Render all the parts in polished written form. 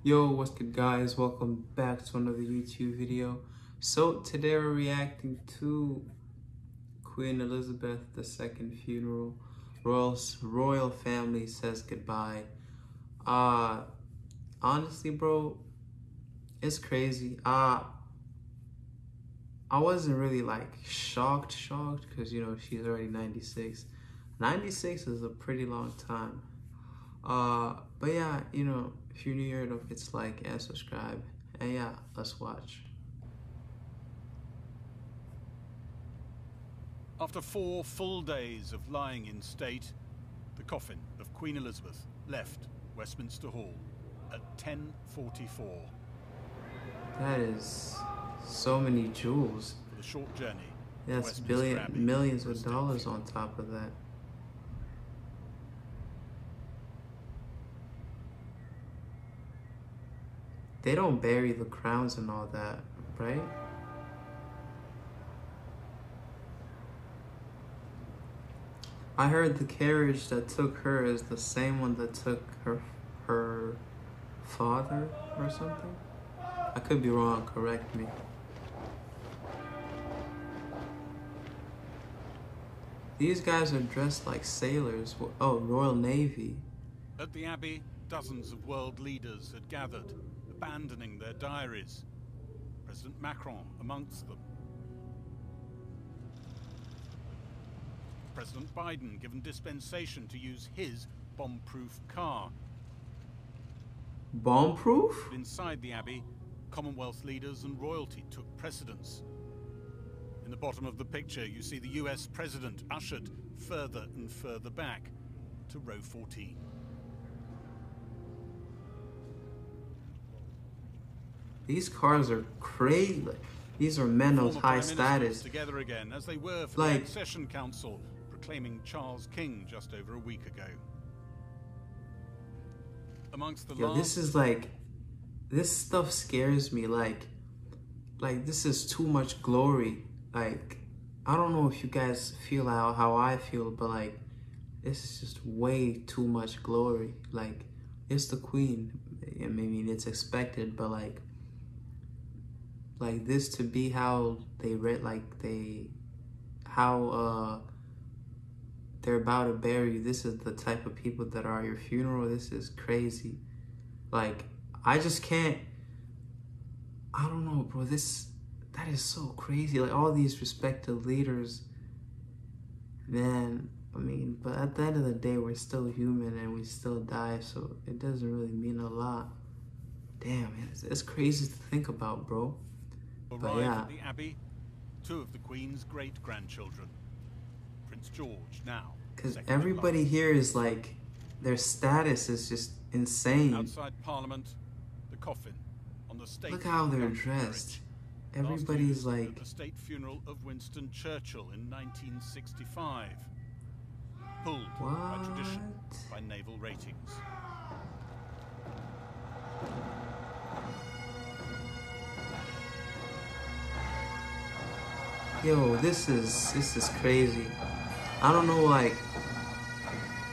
Yo, what's good guys? Welcome back to another YouTube video. So today we're reacting to Queen Elizabeth II funeral. Royal family says goodbye. Honestly, bro, it's crazy. I wasn't really like shocked because you know she's already 96. 96 is a pretty long time. But yeah, you know, if you're new here, don't forget to like and subscribe. And yeah, let's watch. After 4 full days of lying in state, the coffin of Queen Elizabeth left Westminster Hall at 10:44. That is so many jewels. For the short journey. That's millions of dollars on top of that. They don't bury the crowns and all that, right? I heard the carriage that took her is the same one that took her father or something. I could be wrong, correct me. These guys are dressed like sailors. Oh, Royal Navy. At the Abbey, dozens of world leaders had gathered, abandoning their diaries. President Macron amongst them. President Biden given dispensation to use his bomb-proof car. Bomb-proof? Inside the Abbey, Commonwealth leaders and royalty took precedence. In the bottom of the picture, you see the US president ushered further and further back to row 14. These cars are crazy. These are men of high status. Together again, as they were for the Accession Council, proclaiming Charles King just over a week ago. Amongst the this is like, this stuff scares me. Like this is too much glory. Like, I don't know if you guys feel how I feel, but like, this is just way too much glory. Like, it's the Queen. I mean, it's expected, but like this to be how they're about to bury you. This is the type of people that are at your funeral. This is crazy. Like, I just can't, I don't know, bro. That is so crazy. Like, all these respected leaders, man. I mean, but at the end of the day, we're still human and we still die, so it doesn't really mean a lot. Damn, man, it's crazy to think about, bro. Arrived at the Abbey, 2 of the Queen's great-grandchildren. Prince George now. Because everybody here is like, their status is just insane. Outside Parliament, the coffin on the state. Look how they're dressed. Everybody's like at the state funeral of Winston Churchill in 1965. Pulled by tradition, by naval ratings. Yo, this is crazy. I don't know, like,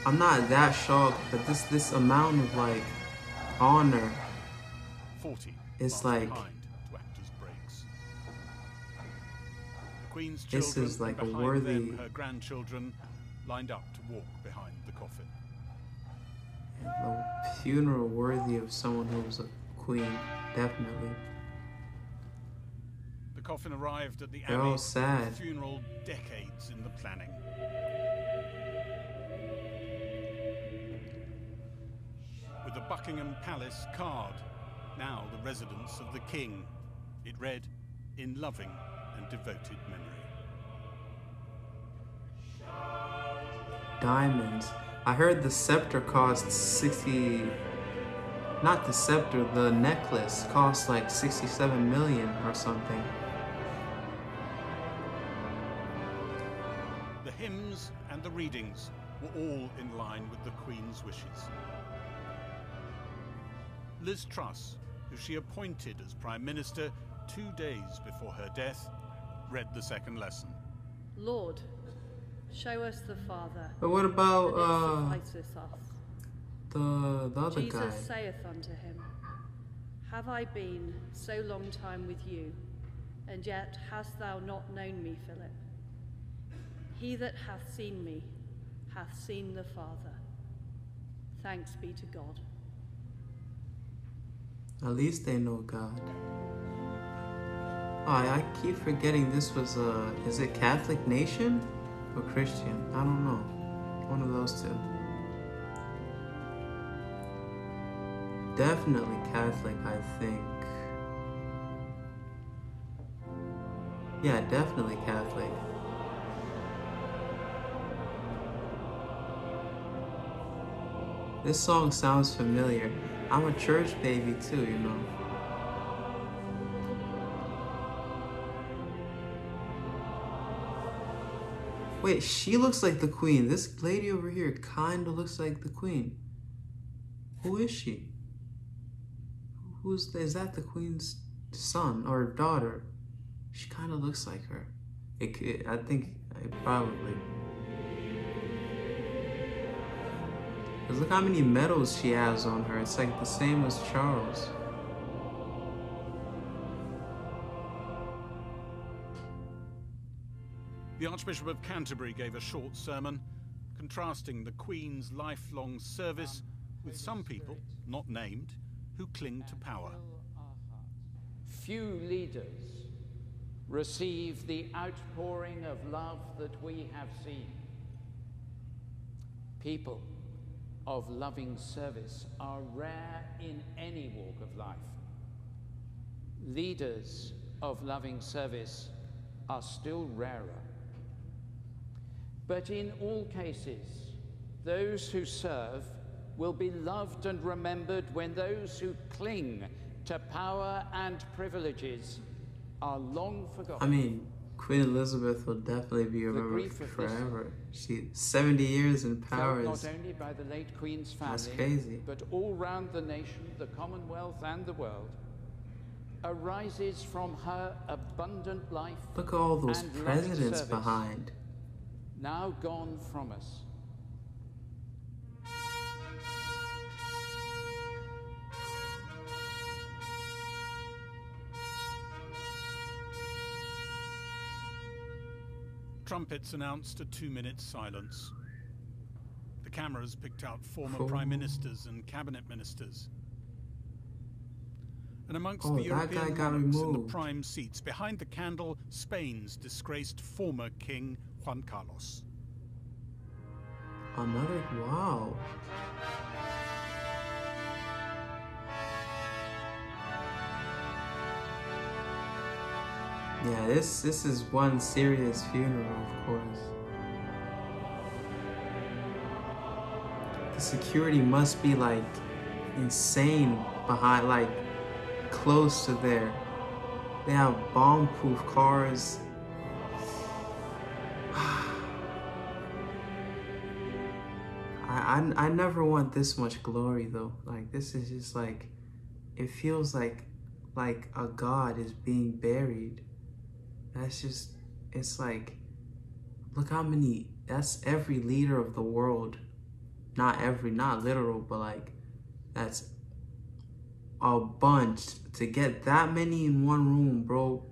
I'm not that shocked, but this amount of like honor, 40 it's like, to act as brakes. The Queen's this is like a worthy, her grandchildren lined up to walk behind the coffin. A funeral worthy of someone who was a queen, definitely. The coffin arrived at the They're Abbey. all sad. Funeral decades in the planning. With the Buckingham Palace card, now the residence of the King. It read, "In loving and devoted memory." Diamonds. I heard the scepter cost 60. Not the scepter, the necklace cost like 67 million or something. The hymns and the readings were all in line with the Queen's wishes. Liz Truss, who she appointed as Prime Minister 2 days before her death, read the second lesson. Lord, show us the Father. But what about and it sufficeth us. the other guy? Jesus saith unto him, Have I been so long time with you, and yet hast thou not known me, Philip? He that hath seen me hath seen the Father. Thanks be to God. At least they know God. Oh, I keep forgetting this was is it Catholic nation or Christian? I don't know. One of those two. Definitely Catholic, I think. Yeah, definitely Catholic. This song sounds familiar. I'm a church baby too, you know. Wait, she looks like the queen. This lady over here kinda looks like the queen. Who is she? Is that the queen's son or daughter? She kinda looks like her. I think probably. Cause look how many medals she has on her. It's like the same as Charles. The Archbishop of Canterbury gave a short sermon contrasting the Queen's lifelong service with some people, not named, who cling to power. Few leaders receive the outpouring of love that we have seen. People of loving service are rare in any walk of life. Leaders of loving service are still rarer. But in all cases, those who serve will be loved and remembered when those who cling to power and privileges are long forgotten. I mean, Queen Elizabeth will definitely be remembered forever. She 70 years in power is not only by the late Queen's family, that's crazy. but all round the nation, the Commonwealth and the world, arises from her abundant life. Look at all those and presidents service, behind. now gone from us. Trumpets announced a 2-minute silence. The cameras picked out former prime ministers and cabinet ministers. And amongst the European monarchs in the prime seats, behind the candle, Spain's disgraced former king, Juan Carlos. Wow. Yeah, this is one serious funeral, of course. The security must be like insane behind, like close to there. They have bomb-proof cars. I never want this much glory though. Like this is just like, it feels like a god is being buried. That's just, it's like, look how many, that's every leader of the world. Not literal, but like, that's a bunch. To get that many in one room, bro,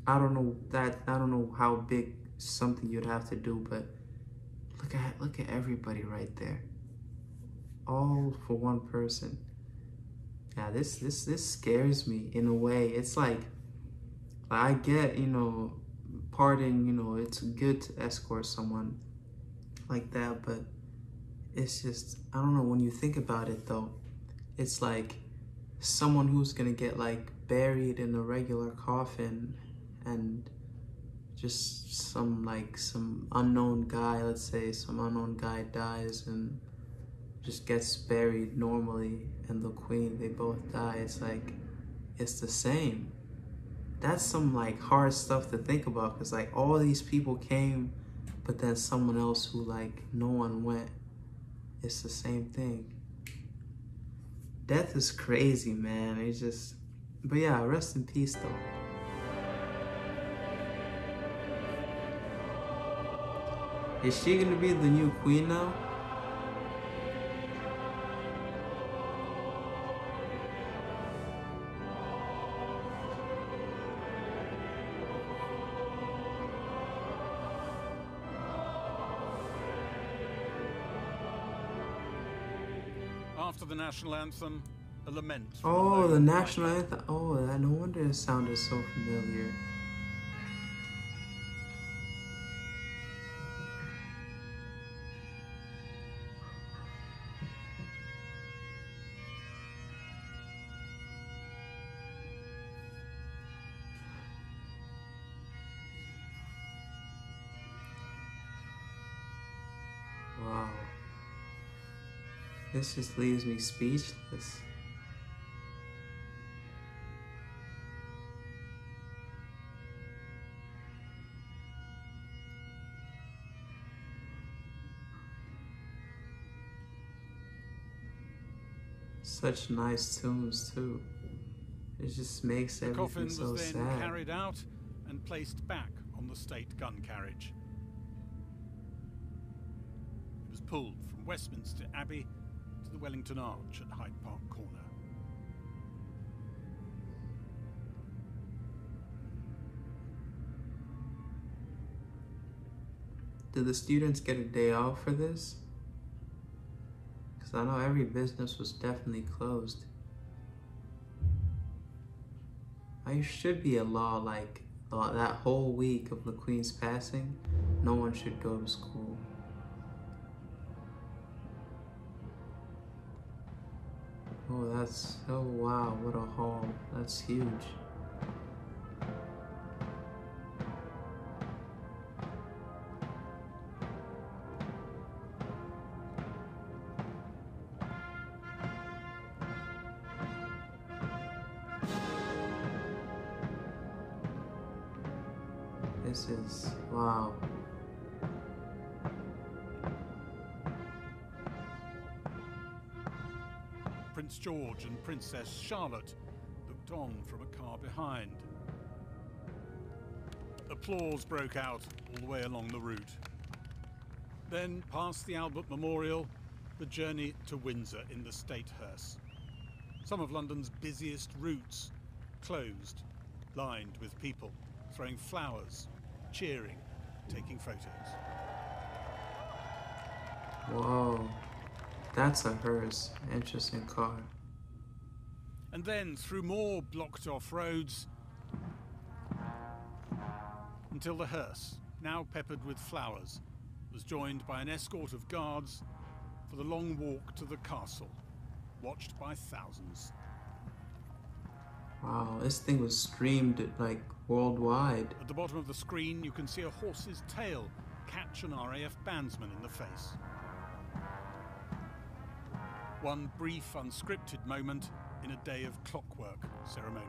I don't know how big something you'd have to do, but look at everybody right there. All for one person. Yeah, this scares me in a way. It's like, I get, you know, pardon, you know, it's good to escort someone like that, but it's just, I don't know, when you think about it though, it's like someone who's gonna get like buried in a regular coffin and just some unknown guy, let's say some unknown guy dies and just gets buried normally, and the queen, they both die. It's like, it's the same. That's some like hard stuff to think about, because like all these people came, but then someone else who like no one went. It's the same thing. Death is crazy, man. It's just, but yeah, rest in peace though. Is she gonna be the new queen now? after the national anthem, a lament from a Oh, the lone national piper. anthem. Oh, that, no wonder it sounded so familiar. Wow. This just leaves me speechless. Such nice tunes too. It just makes The everything coffin so was then sad. carried out and placed back on the state gun carriage. It was pulled from Westminster Abbey to the Wellington Arch at Hyde Park Corner. Did the students get a day off for this? Because I know every business was definitely closed. There should be a law like that whole week of the Queen's passing, no one should go to school. Oh, that's, oh wow, what a haul. That's huge. This is, wow. Prince George and Princess Charlotte looked on from a car behind. Applause broke out all the way along the route. Then, past the Albert Memorial, the journey to Windsor in the State Hearse. Some of London's busiest routes closed, lined with people, throwing flowers, cheering, taking photos. Whoa, that's a hearse. Interesting car. And then through more blocked off roads until the hearse, now peppered with flowers, was joined by an escort of guards for the long walk to the castle, watched by thousands. Wow, this thing was streamed like worldwide. At the bottom of the screen, you can see a horse's tail catch an RAF bandsman in the face. One brief, unscripted moment in a day of clockwork ceremonial.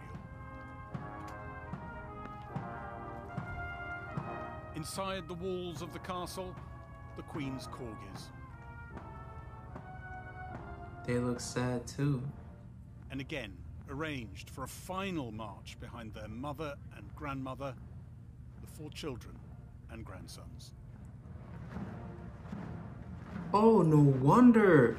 Inside the walls of the castle, the Queen's corgis. They look sad too. And again, arranged for a final march behind their mother and grandmother, the 4 children and grandsons. Oh, no wonder.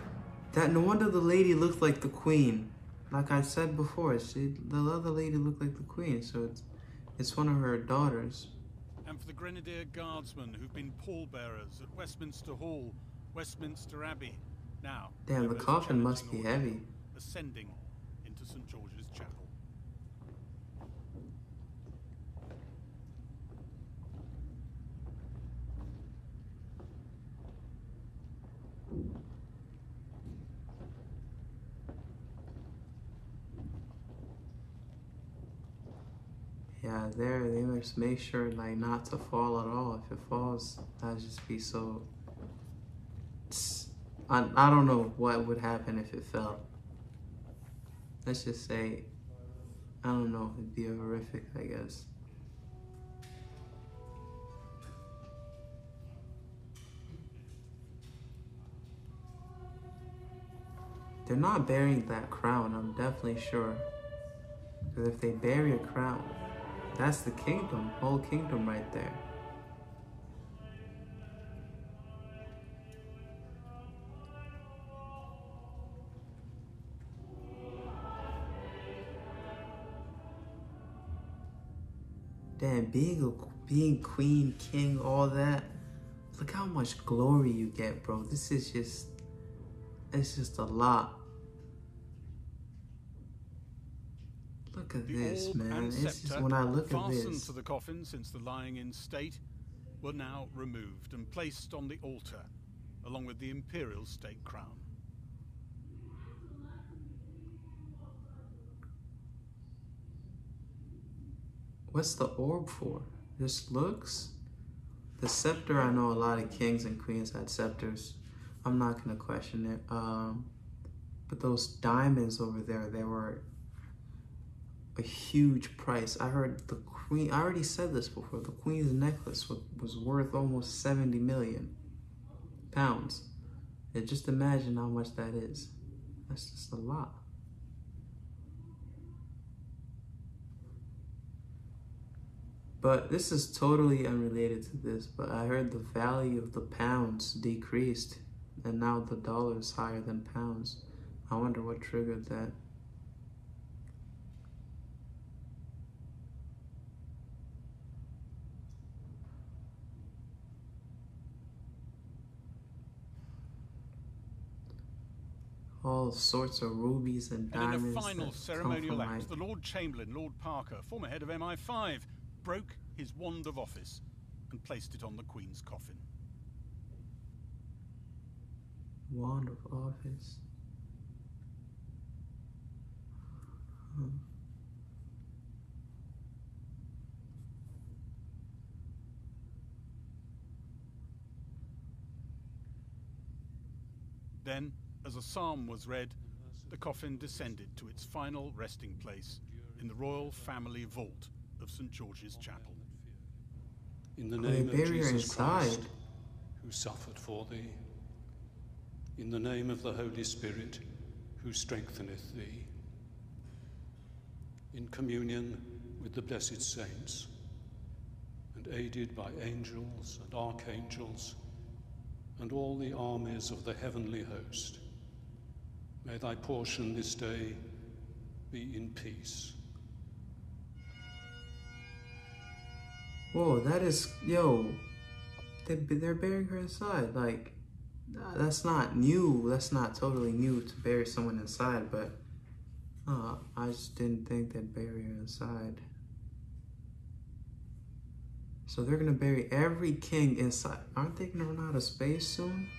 No wonder the lady looked like the Queen. Like I said before, the other lady looked like the Queen, so it's one of her daughters. And for the Grenadier Guardsmen who've been pallbearers at Westminster Hall, Westminster Abbey, now... Damn, the coffin must be heavy. Ascending into St. George's Chapel. Yeah, they must make sure like not to fall at all. If it falls, that'd just be so... I don't know what would happen if it fell. Let's just say, I don't know, it'd be horrific, I guess. They're not burying that crown, I'm definitely sure. Because if they bury a crown, that's the kingdom, whole kingdom right there. Damn, being queen, king, all that. Look how much glory you get, bro. It's just a lot. Look at The this, orb man. and It's just, scepter, when I look at fastened this, to the coffin since the lying in state, were now removed and placed on the altar, along with the imperial state crown. what's the orb for? Just looks? The scepter, I know a lot of kings and queens had scepters. I'm not gonna question it. But those diamonds over there, they were a huge price. I heard the queen, I already said this before, the queen's necklace was worth almost 70 million pounds. And just imagine how much that is. That's just a lot. But this is totally unrelated to this, but I heard the value of the pounds decreased and now the dollar is higher than pounds. I wonder what triggered that. All sorts of rubies and diamonds. And in a final ceremonial act, like... the Lord Chamberlain, Lord Parker, former head of MI5, broke his wand of office and placed it on the Queen's coffin. Wand of office. Then, as a psalm was read, the coffin descended to its final resting place in the royal family vault of St. George's Chapel. In the name of Jesus inside. Christ, who suffered for thee, in the name of the Holy Spirit, who strengtheneth thee, in communion with the blessed saints, and aided by angels and archangels, and all the armies of the heavenly host, may thy portion this day be in peace. Whoa, that is, yo, they're burying her inside. Like, that's not new. That's not totally new to bury someone inside, but I just didn't think they'd bury her inside. So they're gonna bury every king inside. Aren't they gonna run out of space soon?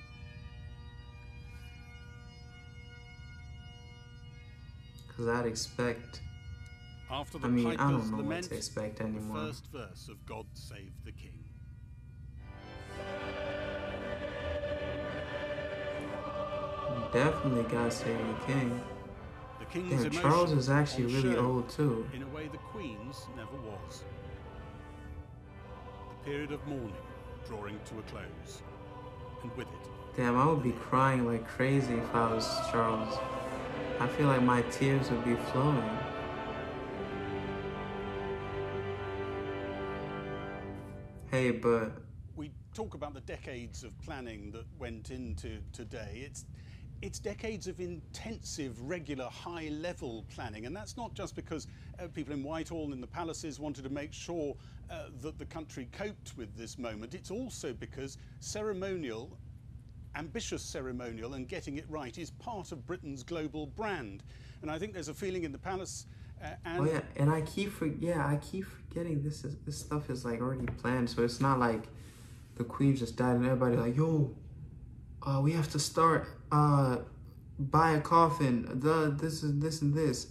Because I'd expect, After the I mean, I Piper's don't know what lament, to expect the anymore. first verse of God Save the King. Definitely God Save the King. The King's Damn, emotion Charles is actually on really show old too. in a way the Queen's never was. The period of mourning drawing to a close, and with it, Damn, I would be crying like crazy if I was Charles. I feel like my tears would be flowing. Hey, but we talk about the decades of planning that went into today. It's decades of intensive, regular, high-level planning, and that's not just because people in Whitehall and in the palaces wanted to make sure that the country coped with this moment. It's also because ambitious ceremonial and getting it right is part of Britain's global brand. And I think there's a feeling in the palace and... Oh yeah, and I keep forgetting this stuff is like already planned, so it's not like the Queen just died and everybody like, yo, we have to start buy a coffin, this and this.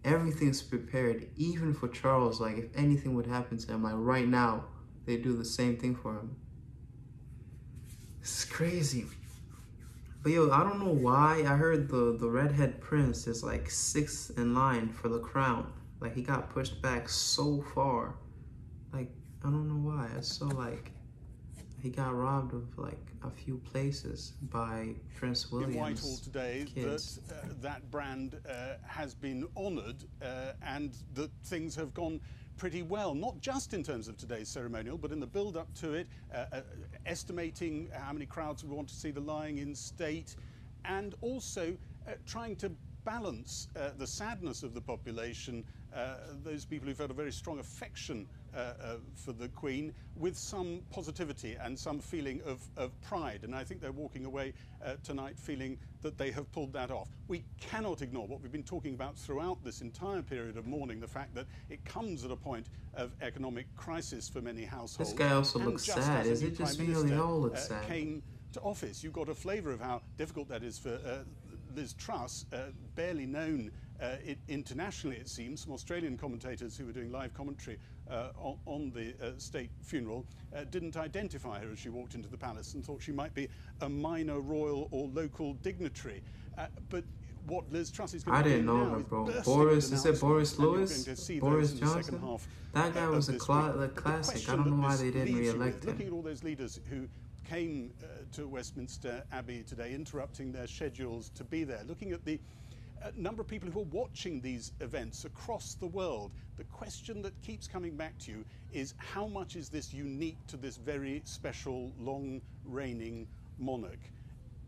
Everything's prepared, even for Charles. Like, if anything would happen to him, like right now, they do the same thing for him. This is crazy. But yo, I don't know why. I heard the redhead prince is like 6th in line for the crown. Like, he got pushed back so far. Like, I don't know why. It's so like, he got robbed of like a few places by Prince William's in Whitehall today kids. that brand has been honoured and that things have gone pretty well, not just in terms of today's ceremonial, but in the build-up to it, estimating how many crowds we want to see the lying in state, and also trying to balance the sadness of the population, those people who felt a very strong affection for the Queen, with some positivity and some feeling of pride. And I think they're walking away tonight feeling that they have pulled that off. We cannot ignore what we've been talking about throughout this entire period of mourning, the fact that it comes at a point of economic crisis for many households. This guy also and looks just sad. as a Is new it just Prime me or they Minister, all look sad? Came to office, you got a flavour of how difficult that is for Liz Truss, barely known internationally, it seems. Some Australian commentators who were doing live commentary on the state funeral didn't identify her as she walked into the palace and thought she might be a minor royal or local dignitary. But what Liz Truss is going to do I didn't know now her, is bro. bursting Boris, with is it Boris announcements, and you're Lewis? going to see Boris those in the second Johnson? half That guy was a of this week. But the classic. I question don't know that why this they didn't leaves you with, re-elect him. looking at all those leaders who came to Westminster Abbey today, interrupting their schedules to be there, looking at the number of people who are watching these events across the world, the question that keeps coming back to you is how much is this unique to this very special, long-reigning monarch?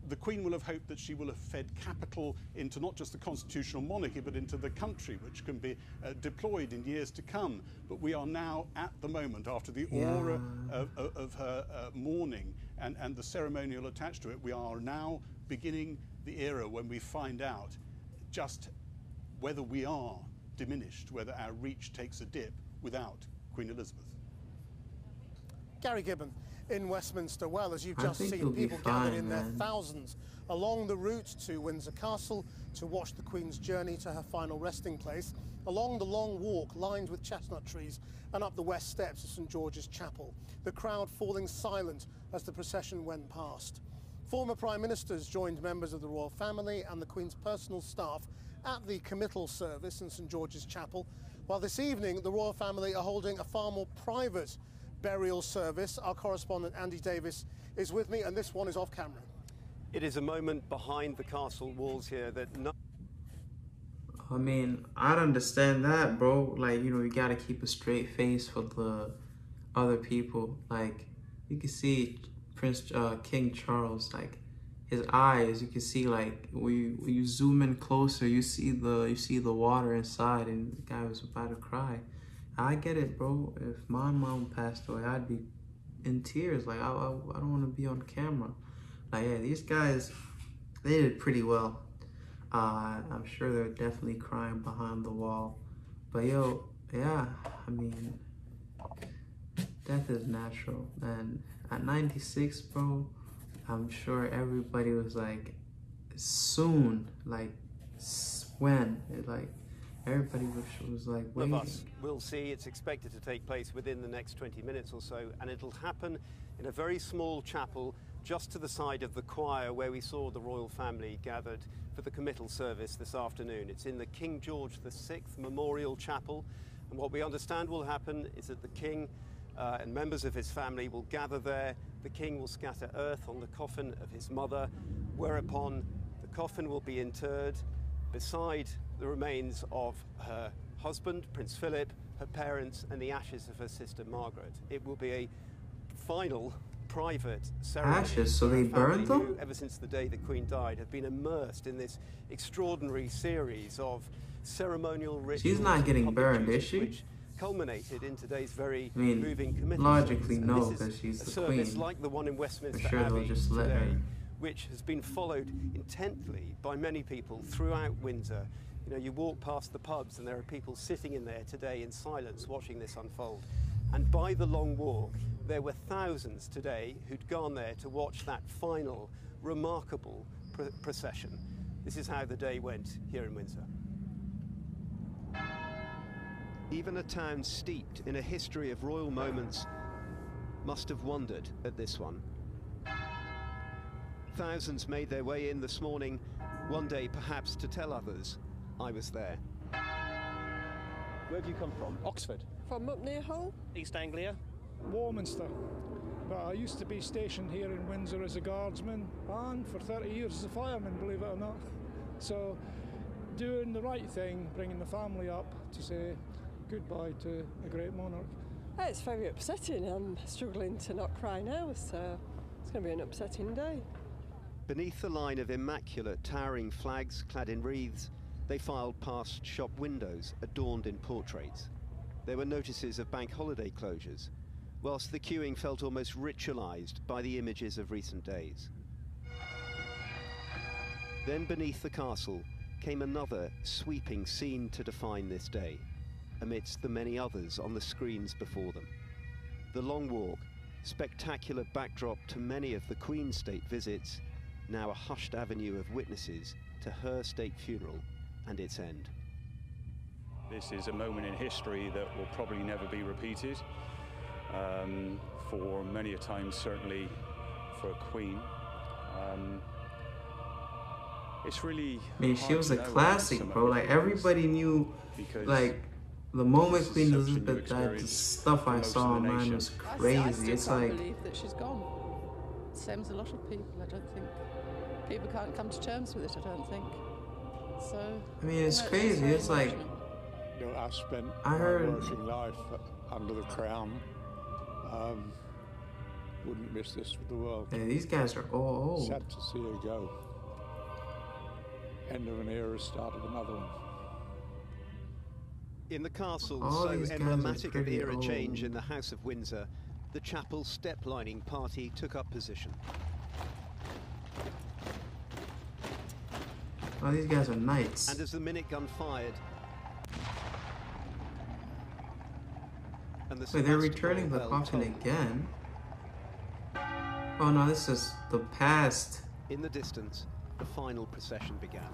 The Queen will have hoped that she will have fed capital into not just the constitutional monarchy, but into the country, which can be deployed in years to come. But we are now at the moment, after the aura of her mourning and the ceremonial attached to it, we are now beginning the era when we find out just whether we are diminished, whether our reach takes a dip without Queen Elizabeth. Gary Gibbon in Westminster. Well, as you've just seen, he'll be people gathered fine, in their man. thousands along the route to Windsor Castle to watch the Queen's journey to her final resting place, along the long walk lined with chestnut trees and up the west steps of St George's Chapel, the crowd falling silent as the procession went past. Former Prime Ministers joined members of the royal family and the Queen's personal staff at the committal service in St George's Chapel, while this evening the royal family are holding a far more private burial service. Our correspondent Andy Davis is with me, and this one is off camera. It is a moment behind the castle walls here that I mean, I'd understand that, bro. Like, you know, you gotta keep a straight face for the other people. Like, you can see King Charles, like his eyes. You can see, like, when you zoom in closer, you see the water inside, and the guy was about to cry. I get it, bro. If my mom passed away, I'd be in tears. Like, I don't want to be on camera. Like, yeah, these guys, they did pretty well. I'm sure they're definitely crying behind the wall. But yo, yeah, I mean, death is natural. And at 96, bro, I'm sure everybody was like, soon, like, when? Like, everybody was like waiting. of us will see. It's expected to take place within the next 20 minutes or so, and it'll happen in a very small chapel just to the side of the choir where we saw the royal family gathered for the committal service this afternoon. It's in the King George VI Memorial Chapel, and what we understand will happen is that the King and members of his family will gather there. The King will scatter earth on the coffin of his mother, whereupon the coffin will be interred beside the remains of her husband, Prince Philip, her parents, and the ashes of her sister Margaret. It will be a final private ceremony. Ashes? So they burned them? Ever since the day the Queen died, have been immersed in this extraordinary series of ceremonial rituals. She's not getting and burned, public is she? duties, which culminated in today's very I mean, moving committal logically service. And no, this is because she's a the service Queen. like the one in Westminster For sure they'll Abbey just let today, her. which has been followed intently by many people throughout Windsor. You know, you walk past the pubs and there are people sitting in there today in silence watching this unfold. And by the long walk, there were thousands today who'd gone there to watch that final, remarkable procession. This is how the day went here in Windsor. Even a town steeped in a history of royal moments must have wondered at this one. Thousands made their way in this morning, one day perhaps to tell others, I was there. Where have you come from? Oxford. From up near Hull? East Anglia. Warminster. But I used to be stationed here in Windsor as a guardsman and for 30 years as a fireman, believe it or not. So doing the right thing, bringing the family up to say goodbye to a great monarch. It's very upsetting. I'm struggling to not cry now, so it's going to be an upsetting day. Beneath the line of immaculate towering flags clad in wreaths, They filed past shop windows adorned in portraits. There were notices of bank holiday closures, whilst the queuing felt almost ritualized by the images of recent days. Then beneath the castle came another sweeping scene to define this day, amidst the many others on the screens before them. The Long Walk, spectacular backdrop to many of the Queen's state visits, now a hushed avenue of witnesses to her state funeral and its end. This is a moment in history that will probably never be repeated. For many a time, certainly for a Queen. It's really. I mean, she was a classic, bro. Like, everybody knew, like, the moment Queen Elizabeth died, the stuff I saw online was crazy. I still It's can't like, believe that she's gone. Same as a lot of people. I don't think people can't come to terms with it. I don't think. So. I mean, it's crazy. very It's like, emotional. You know, I spent I my heard- working life under the crown. Wouldn't miss this for the world. yeah, these guys are all old. Sad to see her go. End of an era, start of another one. In the castle, All so these guys are emblematic of pretty era change old. in the House of Windsor, the chapel step-lining party took up position. Oh, these guys are knights. And as the minute gun fired, and the Wait, they're Sebastopol returning the bell coffin tolled. again? Oh no, this is the past. In the distance, the final procession began.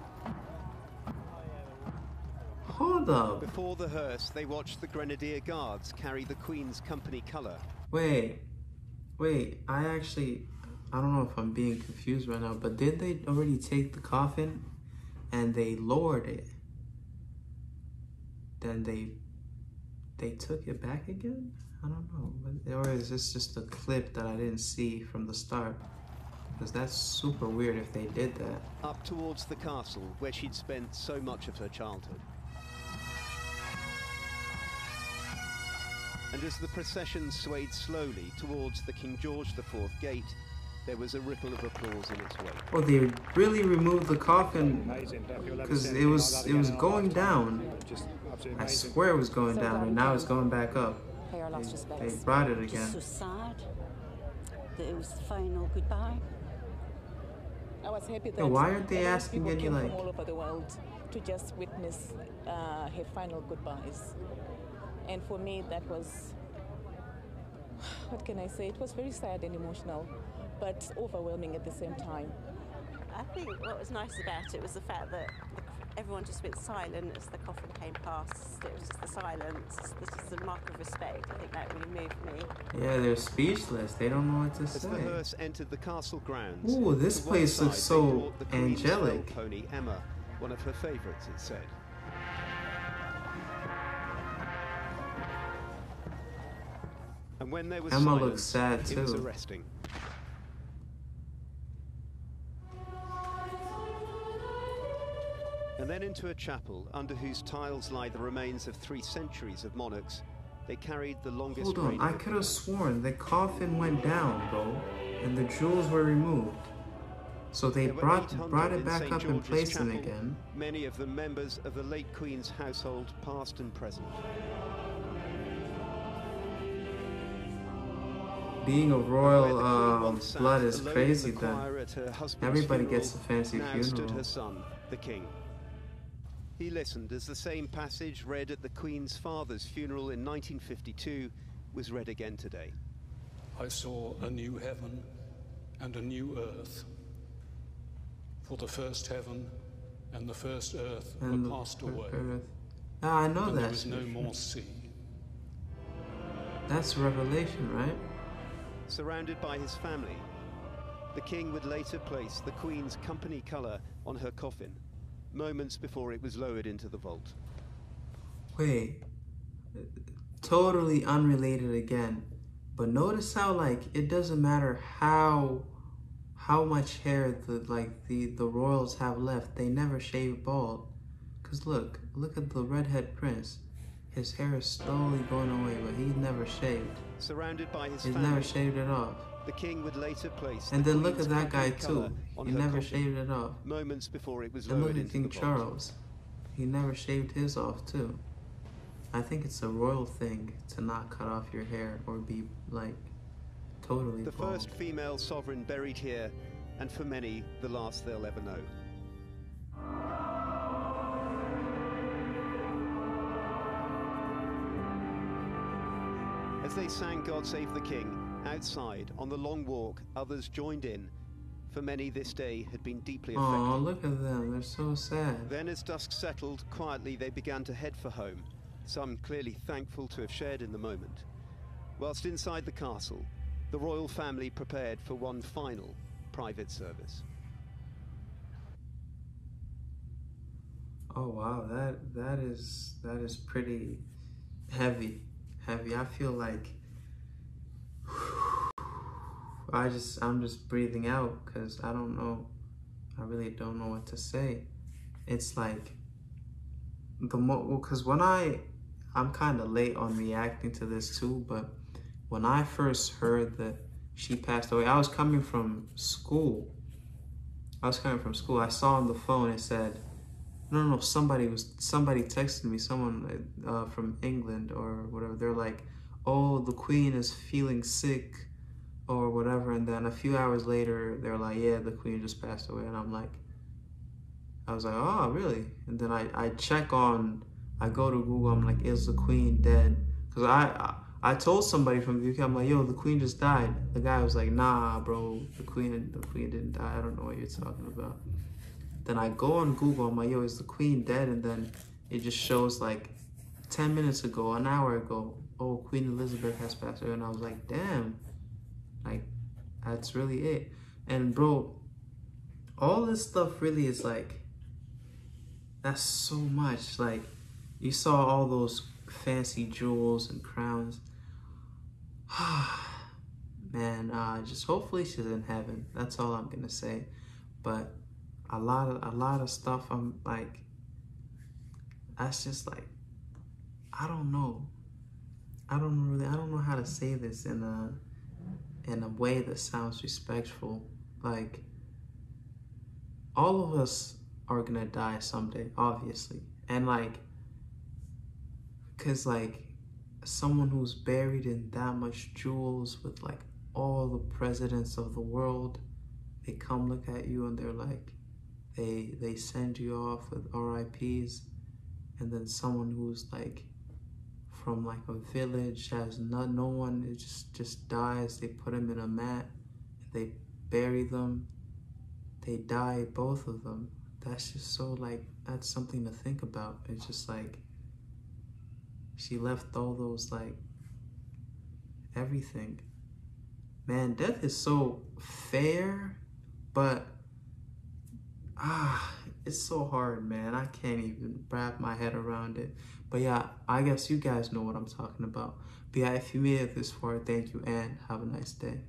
Hold up. Before the hearse, they watched the Grenadier Guards carry the Queen's company colour. Wait, I don't know if I'm being confused right now, but did they already take the coffin and they lowered it? Then they took it back again? I don't know. Or is this just a clip that I didn't see from the start? Because that's super weird if they did that. Up towards the castle, where she'd spent so much of her childhood. And as the procession swayed slowly towards the King George IV gate, there was a ripple of applause in its wake. Oh, they really removed the coffin because it was going down. I swear it was going down, and now it's going back up. They brought it again. Just so sad that it was the final goodbye. I was happy that Yeah, why aren't they asking people any, came like- from all over the world to just witness her final goodbyes. And for me, that was, what can I say? It was very sad and emotional, but overwhelming at the same time. I think what was nice about it was the fact that everyone just went silent as the coffin came past. It was just the silence. This is a mark of respect. I think that really moved me. Yeah, they're speechless. They don't know what to As the say. hearse entered the castle grounds, Ooh, this to one place looks side, so they brought the Queen's angelic. fell pony Emma, one of her favourites, it said. And when there was Emma silence, looks sad it was too. arresting. And then into a chapel under whose tiles lie the remains of 3 centuries of monarchs, they carried the longest Hold on, reign I of could have sworn the coffin went down, bro, and the jewels were removed. So they There were brought 800 it in back St. up and George's placed them Chapel, again. many of them members of the late Queen's household, past and present. Being of Where royal the Queen once sat blood is alone in crazy the that choir at her husband's everybody funeral, gets a fancy now stood funeral. her son, the King. He listened as the same passage read at the Queen's father's funeral in 1952 was read again today. I saw a new heaven and a new earth. For the first heaven and the first earth And were passed away. Ah, I know And there that. was no more sea. That's Revelation, right? Surrounded by his family, the King would later place the Queen's company colour on her coffin, moments before it was lowered into the vault. Wait, totally unrelated again. But notice how, like, it doesn't matter how much hair the royals have left. They never shave bald. Cause look at the redhead prince. His hair is slowly going away, but he's never shaved. Surrounded by his He's family, never shaved it off. the King would later place And the then look Queen's at that guy company colour too. on He her never coffin, shaved it off. moments before it was And look lowered at into King the vault. Charles. he never shaved his off too. I think it's a royal thing to not cut off your hair or be like totally The bald. first female sovereign buried here, and for many, the last they'll ever know. As they sang God Save the King, outside, on the long walk, others joined in. For many, this day had been deeply affected. Oh, look at them, they're so sad. Then as dusk settled, quietly they began to head for home, some clearly thankful to have shared in the moment. Whilst inside the castle, the royal family prepared for one final private service. Oh wow, that is pretty heavy. I feel like I'm just breathing out because I don't know. I really don't know what to say. It's like because when I'm kind of late on reacting to this too, but when I first heard that she passed away, I was coming from school. I saw on the phone, it said, no, somebody texted me, someone from England or whatever. They're like, oh, the Queen is feeling sick or whatever. And then a few hours later, they're like, yeah, the Queen just passed away. And I was like, oh, really? And then I go to Google, I'm like, is the Queen dead? Because I told somebody from the UK, I'm like, yo, the Queen just died. The guy was like, nah, bro, the Queen didn't die. I don't know what you're talking about. Then I go on Google, I'm like, yo, is the Queen dead? And then it just shows like 10 minutes ago, an hour ago, oh, Queen Elizabeth has passed away. And I was like, damn, like, that's really it. And bro, all this stuff really is like, that's so much. Like, you saw all those fancy jewels and crowns. Man, just hopefully she's in heaven. That's all I'm gonna say. But a lot of stuff, I'm like, that's just like, I don't know. I don't know how to say this in a way that sounds respectful. Like, all of us are gonna die someday, obviously. And like, cause like, someone who's buried in that much jewels with like all the presidents of the world, they come look at you and they're like, they send you off with RIPs. And then someone who's like from like a village, has no one, it just dies. They put them in a mat, they bury them, they die, both of them. That's just so like, that's something to think about. It's just like, she left all those like, everything. Man, death is so fair, but it's so hard, man. I can't even wrap my head around it. But yeah, I guess you guys know what I'm talking about. But yeah, if you made it this far, thank you and have a nice day.